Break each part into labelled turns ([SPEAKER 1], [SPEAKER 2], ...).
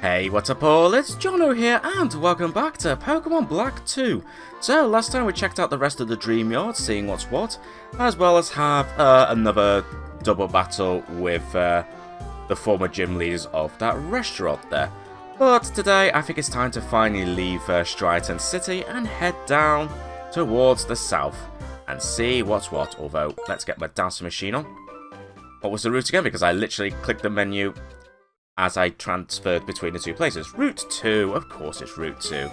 [SPEAKER 1] Hey, what's up all, it's Jono here, and welcome back to Pokemon Black 2. So, last time we checked out the rest of the Dream Yard, seeing what's what, as well as have another double battle with the former gym leaders of that restaurant there. But today, I think it's time to finally leave Striaton City and head down towards the south and see what's what, although, let's get my dancing machine on. What was the route again? Because I literally clicked the menu as I transferred between the two places. Route 2, of course it's Route 2.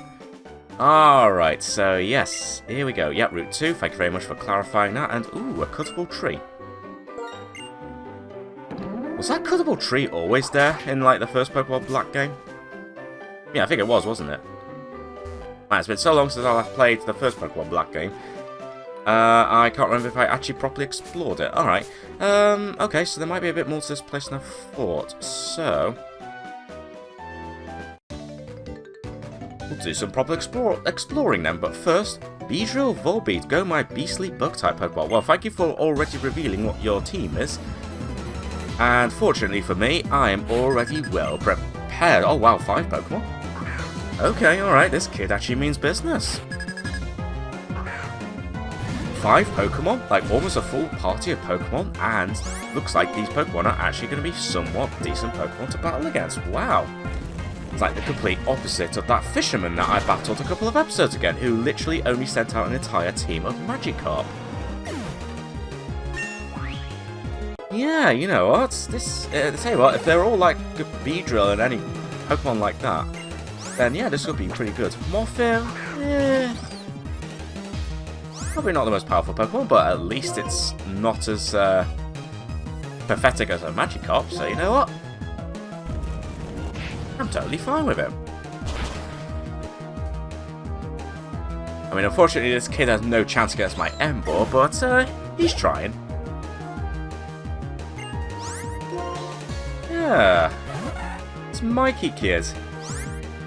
[SPEAKER 1] Alright, so yes, here we go. Yep, Route 2, thank you very much for clarifying that. And, ooh, a cuttable tree. Was that cuttable tree always there in, like, the first Pokemon Black game? Yeah, I think it was, wasn't it? Man, it's been so long since I last played the first Pokemon Black game. I can't remember if I actually properly explored it. Alright. Okay, so there might be a bit more to this place than I thought. So we'll do some proper exploring then. But first, Beedrill, Volbeat, go my beastly bug-type Pokemon. Well, thank you for already revealing what your team is. And fortunately for me, I am already well prepared. Oh wow, 5 Pokemon. Okay, alright, this kid actually means business. 5 Pokemon, like almost a full party of Pokemon, and looks like these Pokemon are actually going to be somewhat decent Pokemon to battle against. Wow. It's like the complete opposite of that fisherman that I battled a couple of episodes ago, who literally only sent out an entire team of Magikarp. Yeah, you know what? Tell you what, if they're all like Beedrill and any Pokemon like that, then yeah, this could be pretty good. Morphin, probably not the most powerful Pokemon, but at least it's not as pathetic as a Magikarp, so you know what? I'm totally fine with it. I mean, unfortunately, this kid has no chance against my Ember, but he's trying. Yeah, it's Mikey kid.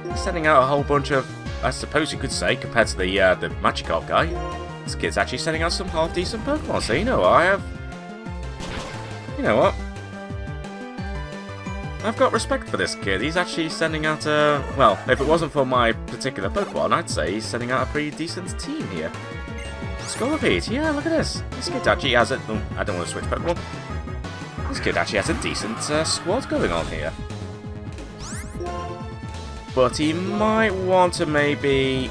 [SPEAKER 1] He's sending out a whole bunch of, I suppose you could say, compared to the Magikarp guy. This kid's actually sending out some half-decent Pokemon, so you know what, I've got respect for this kid. He's actually sending out a, well, if it wasn't for my particular Pokemon, I'd say he's sending out a pretty decent team here. Scolipede, yeah, look at this. This kid actually has a, oh, I don't want to switch Pokemon. This kid actually has a decent squad going on here. But he might want to maybe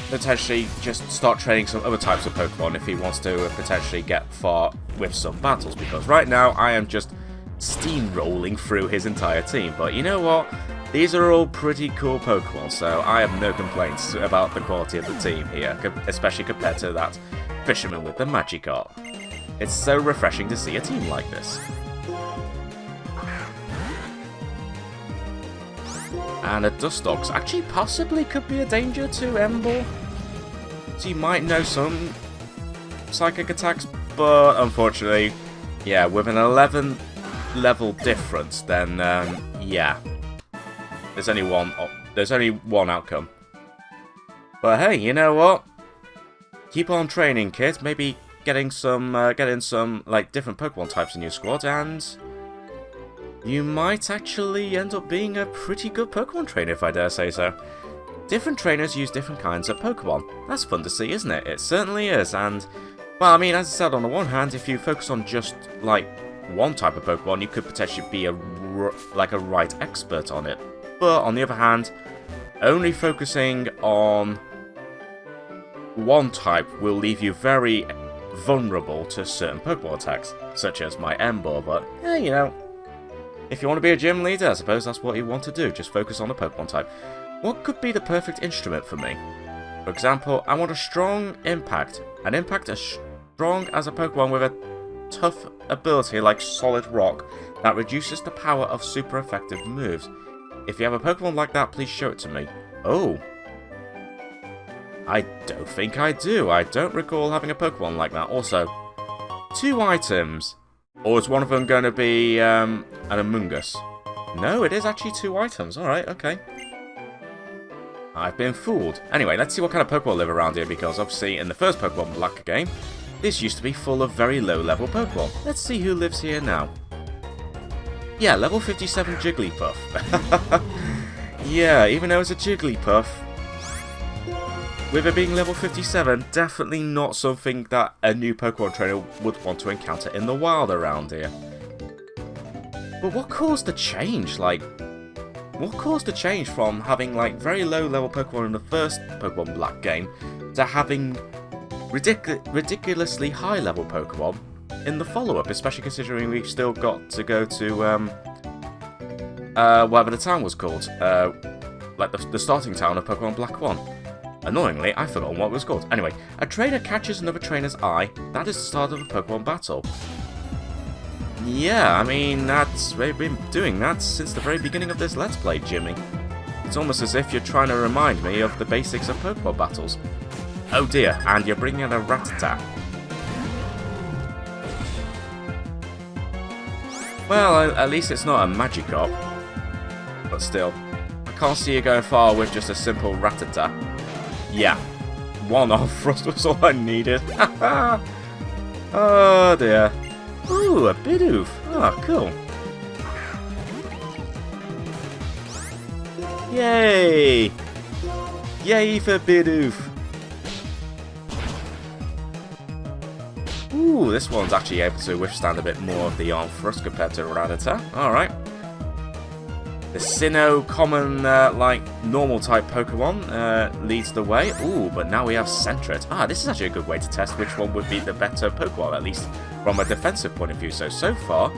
[SPEAKER 1] potentially just start training some other types of Pokemon if he wants to potentially get far with some battles, because right now I am just steamrolling through his entire team. But you know what? These are all pretty cool Pokemon, so I have no complaints about the quality of the team here, especially compared to that fisherman with the Magikarp. It's so refreshing to see a team like this. And a Dustox actually possibly could be a danger to Ember. So you might know some psychic attacks, but unfortunately, yeah, with an 11 level difference, then yeah, there's only one outcome. But hey, you know what? Keep on training, kid. Maybe getting some like different Pokemon types in your squad, and you might actually end up being a pretty good Pokemon trainer, if I dare say so. Different trainers use different kinds of Pokemon. That's fun to see, isn't it? It certainly is, and, well, I mean, as I said, on the one hand, if you focus on just, like, one type of Pokemon, you could potentially be a right expert on it. But, on the other hand, only focusing on one type will leave you very vulnerable to certain Pokemon attacks, such as my Ember, but, yeah, you know, if you want to be a gym leader, I suppose that's what you want to do, just focus on a Pokemon type. What could be the perfect instrument for me? For example, I want a strong impact. An impact as strong as a Pokemon with a tough ability like Solid Rock that reduces the power of super effective moves. If you have a Pokemon like that, please show it to me. Oh. I don't think I do. I don't recall having a Pokemon like that. Also, 2 items. Or is one of them going to be an Amoonguss? No, it is actually 2 items. Alright, okay. I've been fooled. Anyway, let's see what kind of Pokemon live around here, because obviously in the first Pokemon Black game, this used to be full of very low level Pokemon. Let's see who lives here now. Yeah, level 57 Jigglypuff. Yeah, even though it's a Jigglypuff, with it being level 57, definitely not something that a new Pokemon trainer would want to encounter in the wild around here. But what caused the change? Like, what caused the change from having, like, very low level Pokemon in the first Pokemon Black game to having ridiculously high level Pokemon in the follow-up, especially considering we've still got to go to, whatever the town was called. Like, the starting town of Pokemon Black 1. Annoyingly, I've forgotten what it was called. Anyway, a trainer catches another trainer's eye. That is the start of a Pokemon battle. Yeah, I mean, we've been doing that since the very beginning of this Let's Play, Jimmy. It's almost as if you're trying to remind me of the basics of Pokemon battles. Oh dear, and you're bringing in a Rattata. Well, at least it's not a Magikarp. But still, I can't see you going far with just a simple Rattata. Yeah, one off Frost was all I needed. Oh dear. Ooh, a Bidoof. Oh, cool. Yay! Yay for Bidoof. Ooh, this one's actually able to withstand a bit more of the arm thrust compared to Rattata. Alright. The Sinnoh common, like, normal type Pokemon leads the way. Ooh, but now we have Sentret. Ah, this is actually a good way to test which one would be the better Pokemon, at least from a defensive point of view. So far,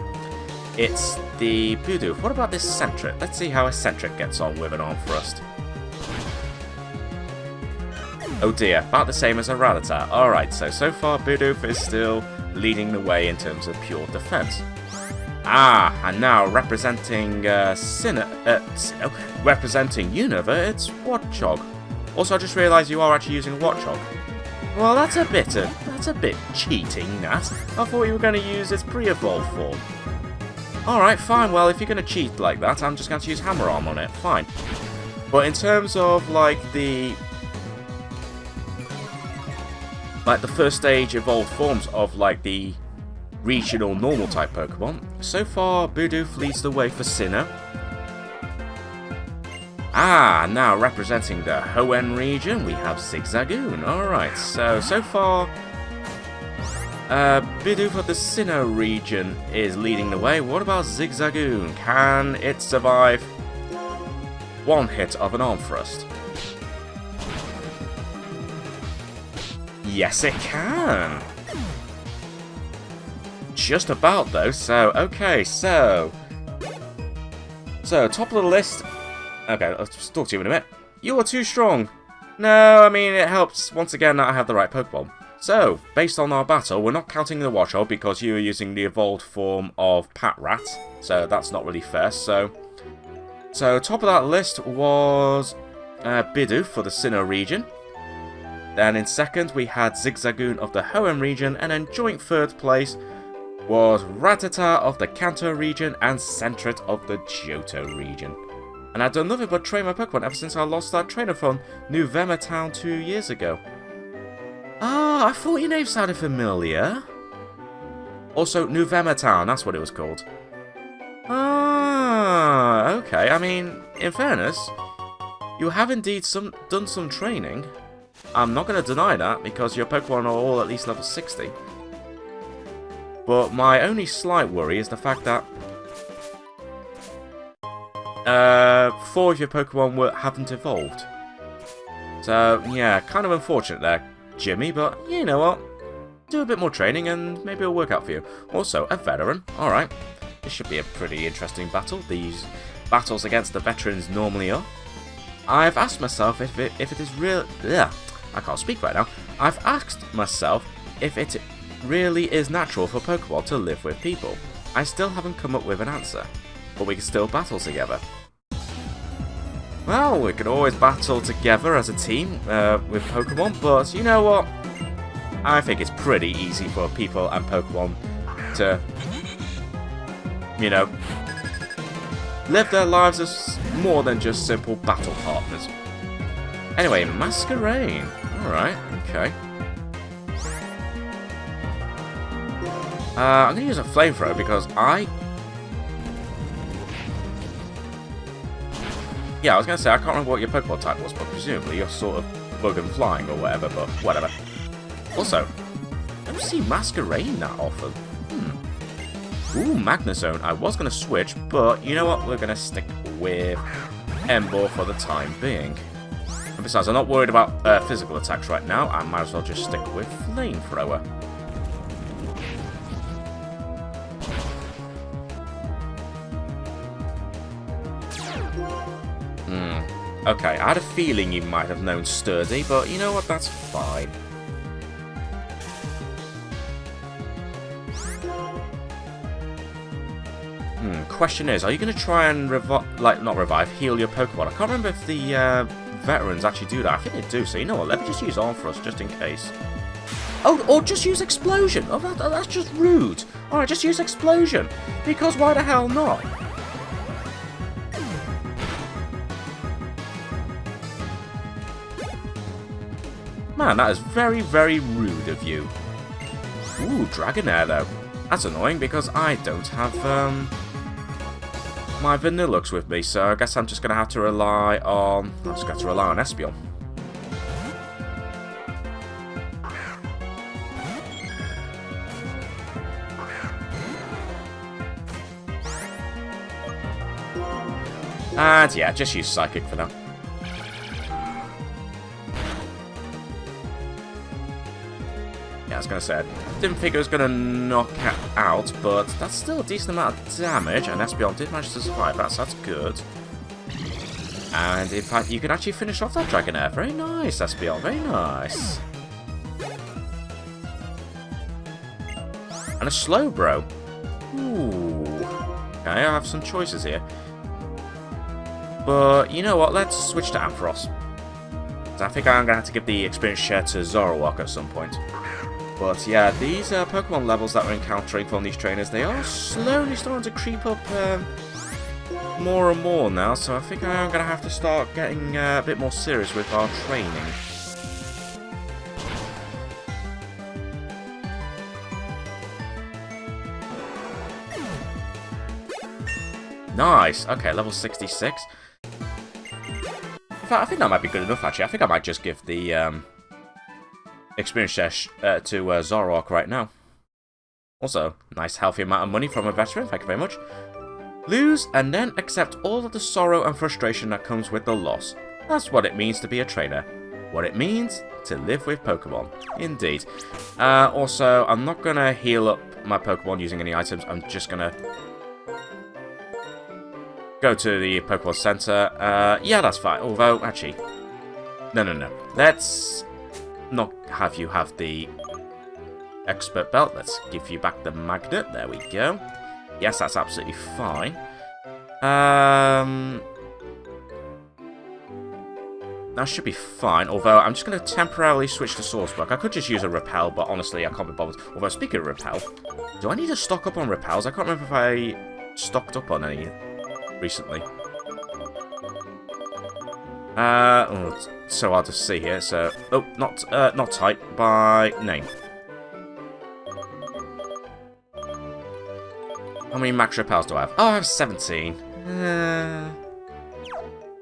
[SPEAKER 1] it's the Bidoof. What about this Sentret? Let's see how a Sentret gets on with an arm thrust. Oh dear, about the same as a Rattata. Alright, so far Bidoof is still leading the way in terms of pure defense. Ah, and now representing representing Unova, it's Watchog. Also, I just realised you are actually using Watchog. Well, that's a bit cheating, Nat. I thought you were going to use its pre-evolved form. Alright, fine, well, if you're going to cheat like that, I'm just going to use Hammer Arm on it, fine. But in terms of, like, the first stage evolved forms of, like, the regional normal type Pokemon, so far Bidoof leads the way for Sinnoh. Ah, now representing the Hoenn region, we have Zigzagoon. Alright, so far Bidoof of the Sinnoh region is leading the way. What about Zigzagoon? Can it survive one hit of an arm thrust? Yes, it can! Just about, though, so, okay, so top of the list. Okay, I'll talk to you in a minute. You are too strong. No, I mean, it helps, once again, that I have the right Pokemon. So, based on our battle, we're not counting the Watchog because you are using the evolved form of Patrat, so that's not really fair, so top of that list was Bidoof for the Sinnoh region. Then in second, we had Zigzagoon of the Hoenn region, and in joint third place was Rattata of the Kanto region and Sentret of the Johto region. And I've done nothing but train my Pokemon ever since I lost that trainer from Accumula Town 2 years ago. Ah, I thought your name sounded familiar. Also, Accumula Town, that's what it was called. Ah, okay. I mean, in fairness, you have indeed done some training. I'm not going to deny that, because your Pokemon are all at least level 60. But my only slight worry is the fact that 4 of your Pokemon haven't evolved. So, yeah, kind of unfortunate there, Jimmy, but you know what? Do a bit more training and maybe it'll work out for you. Also, a veteran. Alright. This should be a pretty interesting battle. These battles against the veterans normally are. I've asked myself if it is real... Yeah, I can't speak right now. I've asked myself if it really is natural for Pokemon to live with people. I still haven't come up with an answer, but we can still battle together. Well, we could always battle together as a team with Pokemon, but you know what? I think it's pretty easy for people and Pokemon to, you know, live their lives as more than just simple battle partners. Anyway, Masquerain. Alright, okay. I'm going to use a flamethrower because Yeah, I was going to say, I can't remember what your Pokemon type was, but presumably you're sort of bug and flying or whatever, but whatever. Also, I don't see Masquerain that often. Ooh, Magnezone. I was going to switch, but you know what? We're going to stick with Ember for the time being. And besides, I'm not worried about physical attacks right now. I might as well just stick with Flamethrower. Okay, I had a feeling you might have known Sturdy, but you know what? That's fine. Question is, are you going to try and heal your Pokemon? I can't remember if the veterans actually do that. I think they do, so you know what? Let me just use Armfrost just in case. Oh, or just use Explosion. Oh, that's just rude. Alright, just use Explosion. Because why the hell not? Man, that is very, very rude of you. Ooh, Dragonair, though. That's annoying because I don't have, my Vanillux with me, so I guess I'm just going to have to rely on... I'm just going to rely on Espeon. And yeah, just use Psychic for now. Yeah, I was going to say, I didn't think it was going to knock it out, but that's still a decent amount of damage, and Espeon did manage to survive that, so that's good. And in fact, you can actually finish off that Dragonair. Very nice, Espeon, very nice. And a Slowbro. Ooh. Okay, I have some choices here. But, you know what, let's switch to Ampharos. I think I'm going to have to give the experience share to Zoroark at some point. But yeah, these Pokemon levels that we're encountering from these trainers, they are slowly starting to creep up more and more now, so I think I'm going to have to start getting a bit more serious with our training. Nice! Okay, level 66. In fact, I think that might be good enough, actually. I think I might just give the experience share to Zoroark right now. Also, nice healthy amount of money from a veteran, thank you very much. Lose, and then accept all of the sorrow and frustration that comes with the loss. That's what it means to be a trainer. What it means to live with Pokemon. Indeed. Also, I'm not going to heal up my Pokemon using any items. I'm just going to go to the Pokemon Center. Yeah, that's fine. Although, actually... No. Let's not have you have the Expert Belt. Let's give you back the Magnet. There we go. Yes, that's absolutely fine. That should be fine, although I'm just going to temporarily switch to Source Book. I could just use a Repel, but honestly, I can't be bothered. Although, speaking of Repel, do I need to stock up on Repels? I can't remember if I stocked up on any recently. So I'll just see here. So, oh, not type, by name. How many max repels do I have? Oh, I have 17.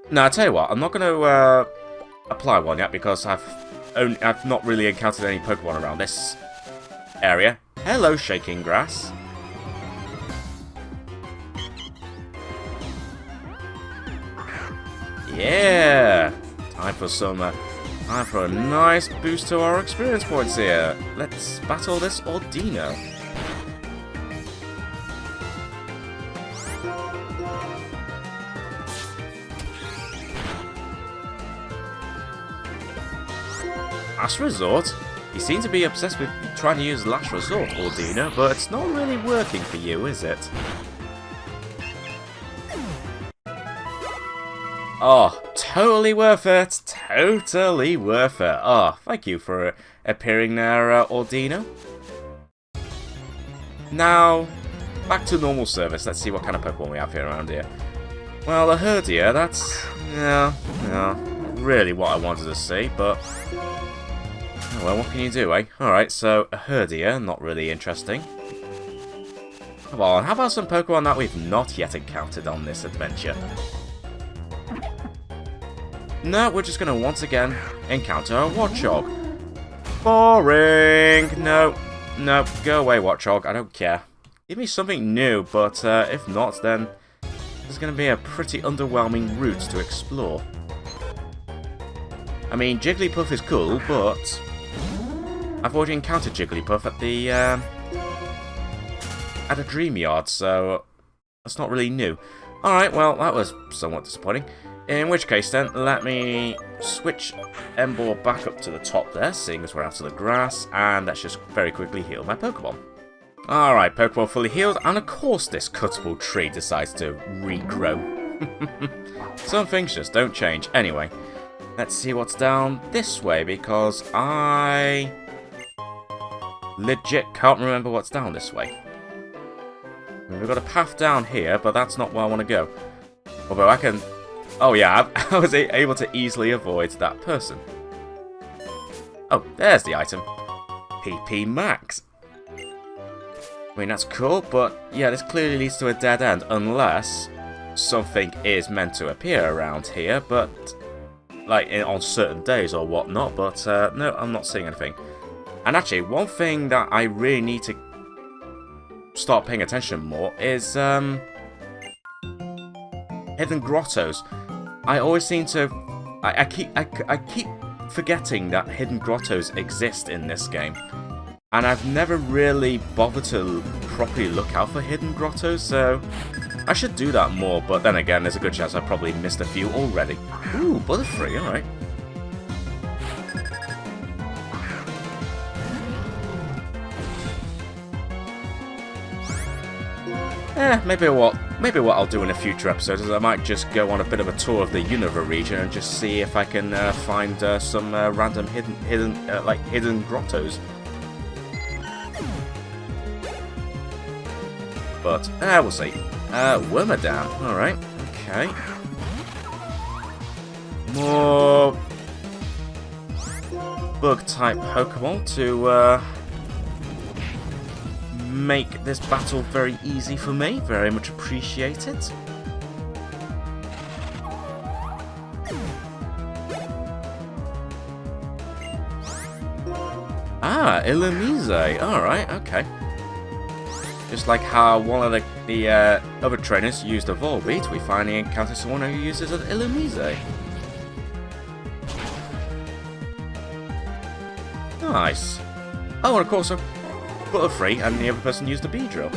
[SPEAKER 1] No, I'll tell you what. I'm not going to apply one yet because I've not really encountered any Pokemon around this area. Hello, Shaking Grass. Yeah, time for a nice boost to our experience points here. Let's battle this Ordino. Last Resort? You seem to be obsessed with trying to use Last Resort, Ordino, but it's not really working for you, is it? Oh, totally worth it. Totally worth it. Oh, thank you for appearing there, Ordino. Now, back to normal service. Let's see what kind of Pokemon we have here around here. Well, a Herdier, that's... yeah, really what I wanted to see, but... oh, well, what can you do, eh? Alright, so a Herdier, not really interesting. Come on, how about some Pokemon that we've not yet encountered on this adventure? No, we're just going to once again encounter a Watchog. Boring! No, no, go away, Watchog. I don't care. Give me something new, but if not, then there's going to be a pretty underwhelming route to explore. I mean, Jigglypuff is cool, but I've already encountered Jigglypuff at a Dream Yard, so that's not really new. Alright, well, that was somewhat disappointing. In which case, then, let me switch Emboar back up to the top there, seeing as we're out of the grass, and let's just very quickly heal my Pokemon. Alright, Pokemon fully healed, and of course this cuttable tree decides to regrow. Some things just don't change. Anyway, let's see what's down this way, because I legit can't remember what's down this way. We've got a path down here, but that's not where I want to go. Although I can... Oh yeah, I was able to easily avoid that person. Oh, there's the item. PP Max. I mean, that's cool, but yeah, this clearly leads to a dead end, unless something is meant to appear around here, but... like, on certain days or whatnot, but no, I'm not seeing anything. And actually, one thing that I really need to start paying attention more is hidden grottos. I always seem to I keep forgetting that hidden grottos exist in this game, and I've never really bothered to properly look out for hidden grottos, so I should do that more. But then again, there's a good chance I've probably missed a few already. Ooh, Butterfree, alright. Maybe what I'll do in a future episode is I might just go on a bit of a tour of the Unova region and just see if I can find some random hidden grottos. But we'll see. Wormadam, all right, okay. More bug-type Pokemon to make this battle very easy for me. Very much appreciated. Ah, Illumise. Alright, okay. Just like how one of the other trainers used a Volbeat, we finally encounter someone who uses an Illumise. Nice. Oh, and of course, Butterfree, and the other person used a Beedrill.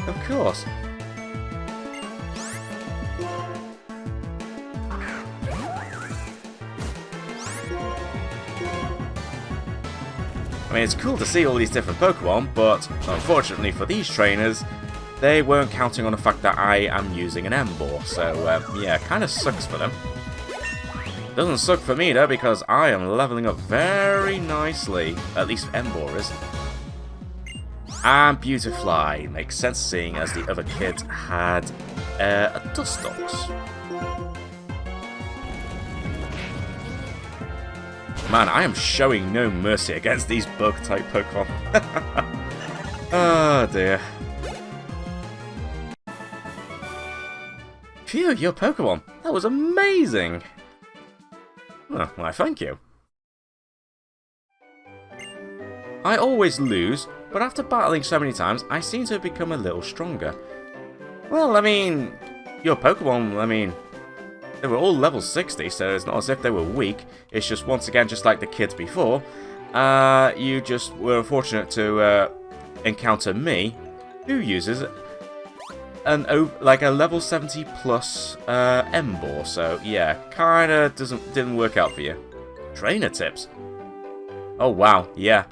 [SPEAKER 1] Of course. I mean, it's cool to see all these different Pokemon, but unfortunately for these trainers, they weren't counting on the fact that I am using an Emboar, so yeah, kind of sucks for them. Doesn't suck for me though, because I am leveling up very nicely, at least Emboar is. And Beautifly, makes sense seeing as the other kid had a Dustox. Man, I am showing no mercy against these bug-type Pokemon. Oh dear. Phew, your Pokemon! That was amazing! Oh, why, thank you. I always lose, but after battling so many times, I seem to have become a little stronger. Well, I mean, your Pokemon, I mean, they were all level 60, so it's not as if they were weak. It's just, once again, just like the kids before, you just were fortunate to encounter me, who uses like a level 70 plus Emboar. So yeah, kinda didn't work out for you. Trainer tips. Oh wow, yeah.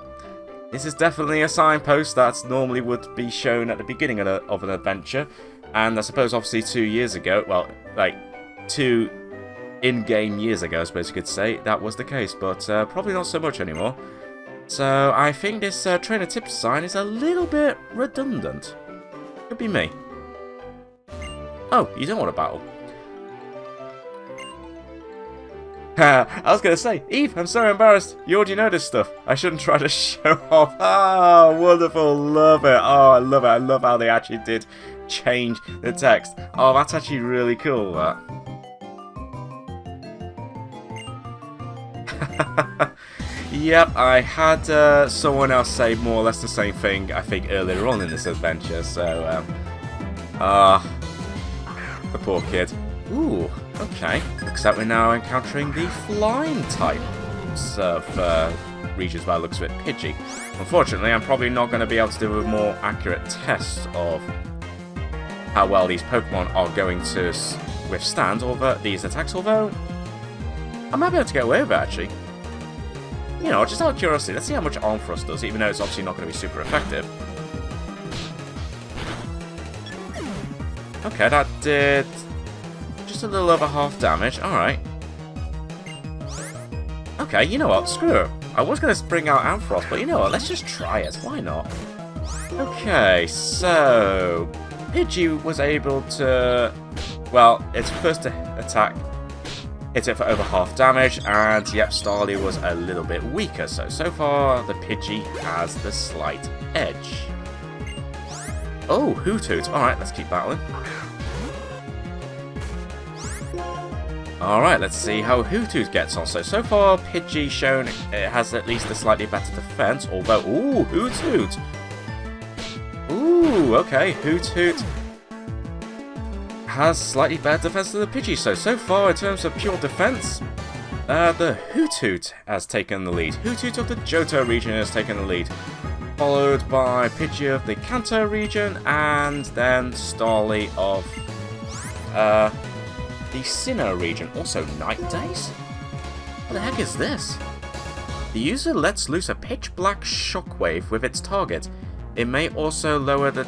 [SPEAKER 1] This is definitely a signpost that normally would be shown at the beginning of an adventure, and I suppose obviously 2 years ago, well, like 2 in-game years ago, I suppose you could say, that was the case, but probably not so much anymore. So I think this trainer tips sign is a little bit redundant. Could be me. Oh, you don't want to battle. I was going to say, Eve, I'm so embarrassed. You already know this stuff. I shouldn't try to show off. Ah, wonderful. Love it. Oh, I love it. I love how they actually did change the text. Oh, that's actually really cool, that. Yep, I had someone else say more or less the same thing, I think, earlier on in this adventure, so, the poor kid. Ooh, okay. Looks like we're now encountering the flying types of regions by the looks of it, Pidgey. Unfortunately, I'm probably not going to be able to do a more accurate test of how well these Pokemon are going to withstand these attacks, although I might be able to get away with it, actually. You know, just out of curiosity, let's see how much Arm Thrust does, even though it's obviously not going to be super effective. Okay, that did just a little over half damage. Alright. Okay, you know what? Screw it. I was going to bring out Arm Thrust, but you know what? Let's just try it. Why not? Okay, so Pidgey was able to... Well, its first attack hit it for over half damage, and yep, Starly was a little bit weaker, so far the Pidgey has the slight edge. Oh, Hoot! Alright, let's keep battling. Alright, let's see how Hoot gets on. So far, Pidgey shown it has at least a slightly better defense, although... Ooh, Hoot! Ooh, okay, Hoot has slightly better defense than the Pidgey. So far, in terms of pure defense, the Hoot has taken the lead. Hoot of the Johto region has taken the lead, followed by Pidgey of the Kanto region, and then Starly of the Sinnoh region. Also, Night Days? What the heck is this? The user lets loose a pitch-black shockwave with its target. It may also lower the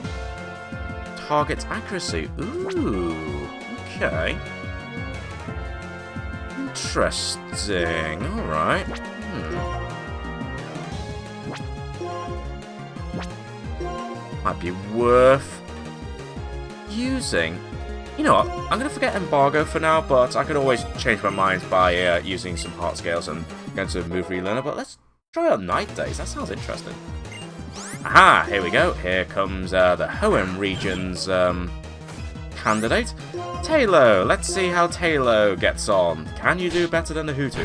[SPEAKER 1] target's accuracy. Ooh, okay. Interesting. Alright. Might be worth using. You know what? I'm going to forget Embargo for now, but I could always change my mind by using some heart scales and going to Move Relearner. But let's try out Night Days. That sounds interesting. Aha! Here we go. Here comes the Hoenn region's candidate, Tailo. Let's see how Tailo gets on. Can you do better than the Hoot?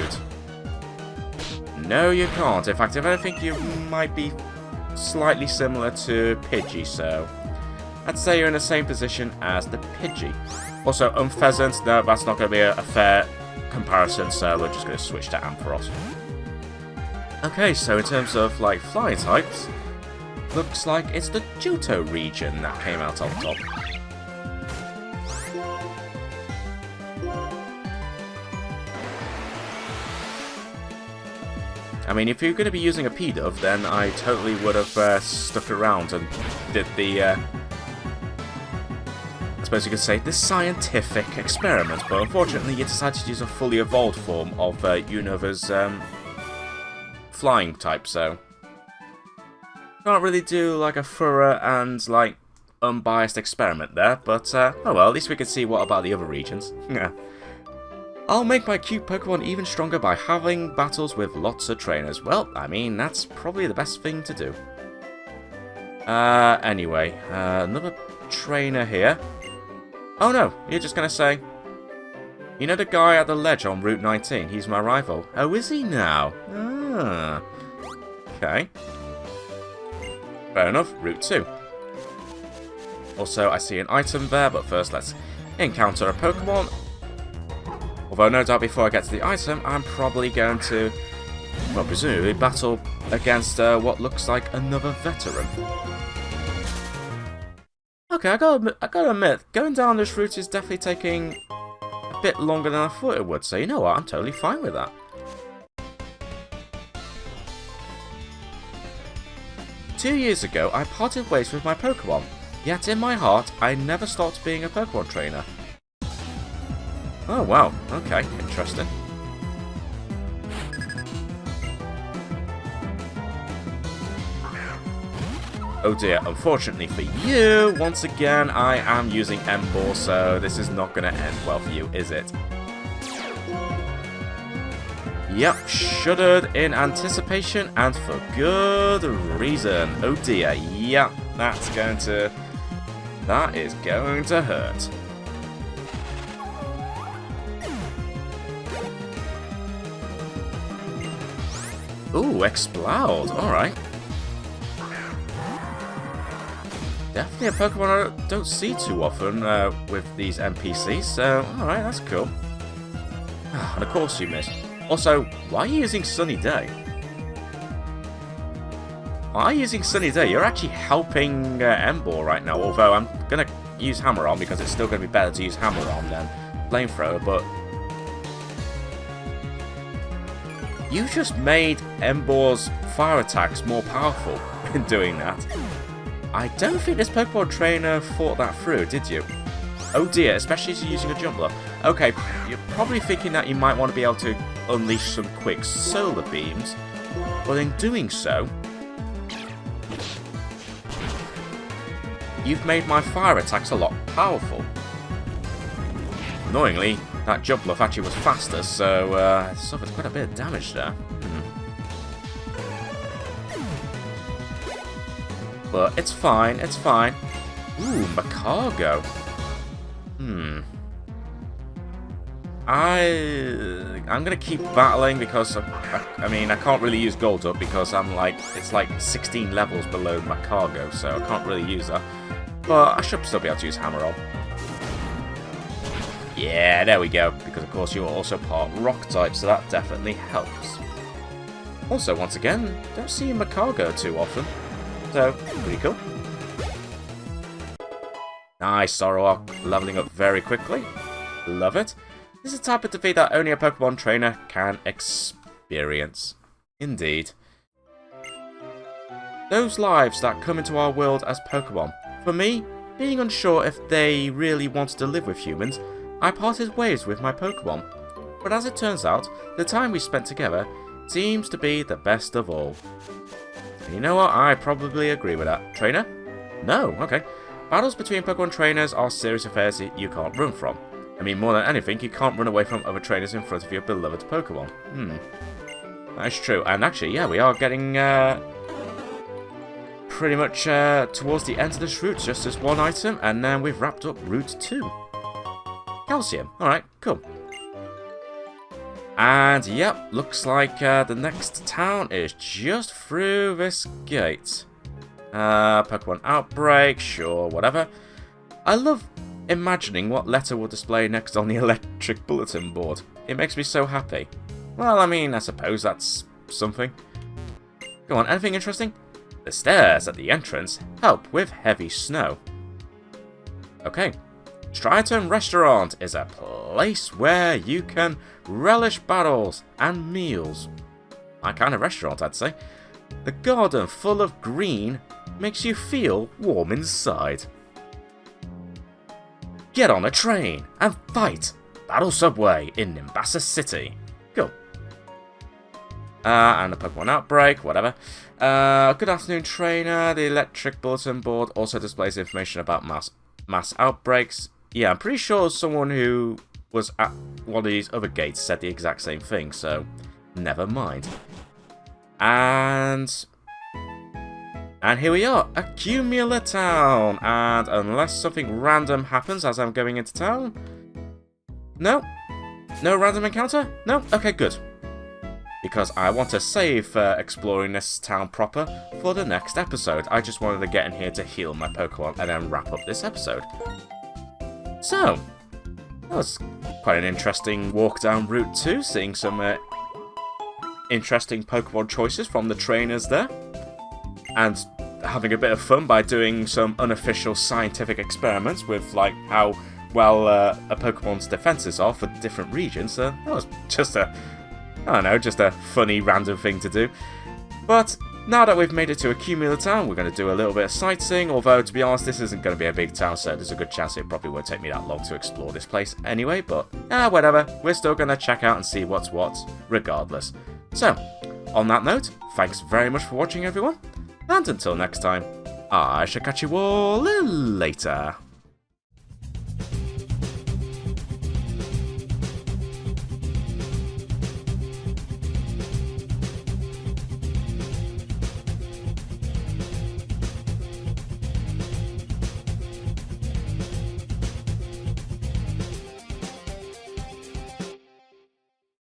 [SPEAKER 1] No, you can't. In fact, if anything, you might be slightly similar to Pidgey, so I'd say you're in the same position as the Pidgey. Also, Pheasant, no, that's not going to be a fair comparison, so we're just going to switch to Ampharos. Okay, so in terms of, like, flying types, looks like it's the Johto region that came out on top. I mean, if you're going to be using a P-Dove, then I totally would have stuck around and did the, I suppose you could say, the scientific experiment, but unfortunately you decided to use a fully evolved form of Unova's flying type, so can't really do like a thorough and like unbiased experiment there, but oh well, at least we can see what about the other regions. Yeah. I'll make my cute Pokemon even stronger by having battles with lots of trainers. Well, I mean, that's probably the best thing to do. Anyway, another trainer here. Oh no, you're just gonna say, you know the guy at the ledge on Route 19? He's my rival. Oh, is he now? Ah. Okay. Fair enough, Route 2. Also, I see an item there, but first let's encounter a Pokemon. Although, no doubt before I get to the item, I'm probably going to, well, presumably battle against what looks like another veteran. Okay, I gotta admit, going down this route is definitely taking a bit longer than I thought it would, so you know what, I'm totally fine with that. 2 years ago, I parted ways with my Pokemon, yet in my heart, I never stopped being a Pokemon trainer. Oh wow, okay, interesting. Oh dear, unfortunately for you, once again, I am using M-Ball, so this is not going to end well for you, is it? Yep, shuddered in anticipation, and for good reason. Oh dear, yep, that is going to hurt. Ooh, Explode. Alright. Definitely a Pokemon I don't see too often with these NPCs, so alright, that's cool. And of course you missed. Also, why are you using Sunny Day? Why are you using Sunny Day? You're actually helping Emboar right now, although I'm going to use Hammer On because it's still going to be better to use Hammer On than Flamethrower, but... You just made Emboar's fire attacks more powerful in doing that. I don't think this Pokemon trainer thought that through, did you? Oh dear, especially as you're using a Jumbler. Okay, you're probably thinking that you might want to be able to unleash some quick solar beams, but in doing so, you've made my fire attacks a lot powerful. Annoyingly, that jump bluff actually was faster, so it suffered quite a bit of damage there. But it's fine, it's fine. Ooh, Macargo. I'm gonna keep battling because I mean I can't really use Gold Up because it's like 16 levels below Macargo, so I can't really use that. But I should still be able to use Hammer On. Yeah, there we go. Because of course you're also part Rock type, so that definitely helps. Also, once again, don't see Macargo too often, so pretty cool. Nice, Sorrow leveling up very quickly. Love it. This is the type of defeat that only a Pokemon trainer can experience. Indeed. Those lives that come into our world as Pokemon. For me, being unsure if they really wanted to live with humans, I parted ways with my Pokemon. But as it turns out, the time we spent together seems to be the best of all. And you know what? I probably agree with that. Trainer? No, okay. Battles between Pokemon trainers are serious affairs you can't run from. I mean, more than anything, you can't run away from other trainers in front of your beloved Pokemon. That's true. And actually, yeah, we are getting pretty much towards the end of this route. Just this one item, and then we've wrapped up Route 2. Calcium. Alright, cool. And, yep, looks like the next town is just through this gate. Pokemon Outbreak, sure, whatever. I love imagining what letter will display next on the electric bulletin board. It makes me so happy. Well, I mean, I suppose that's something. Go on, anything interesting? The stairs at the entrance help with heavy snow. Okay. Striaton Restaurant is a place where you can relish battles and meals. My kind of restaurant, I'd say. The garden full of green makes you feel warm inside. Get on a train and fight Battle Subway in Nimbasa City. Cool. And the Pokemon Outbreak, whatever. Good afternoon, trainer. The electric bulletin board also displays information about mass outbreaks. Yeah, I'm pretty sure someone who was at one of these other gates said the exact same thing, so never mind. And here we are, Accumula Town. And unless something random happens as I'm going into town... No? No random encounter? No? Okay, good. Because I want to save exploring this town proper for the next episode. I just wanted to get in here to heal my Pokemon and then wrap up this episode. So, that was quite an interesting walk down Route 2, seeing some interesting Pokemon choices from the trainers there. And having a bit of fun by doing some unofficial scientific experiments with like how well a Pokemon's defenses are for different regions. So that was just I don't know, just a funny random thing to do. But now that we've made it to Accumula Town, we're going to do a little bit of sightseeing, although to be honest this isn't going to be a big town, so there's a good chance it probably won't take me that long to explore this place anyway, but whatever, we're still going to check out and see what's what regardless. So, on that note, thanks very much for watching everyone, and until next time, I shall catch you all later.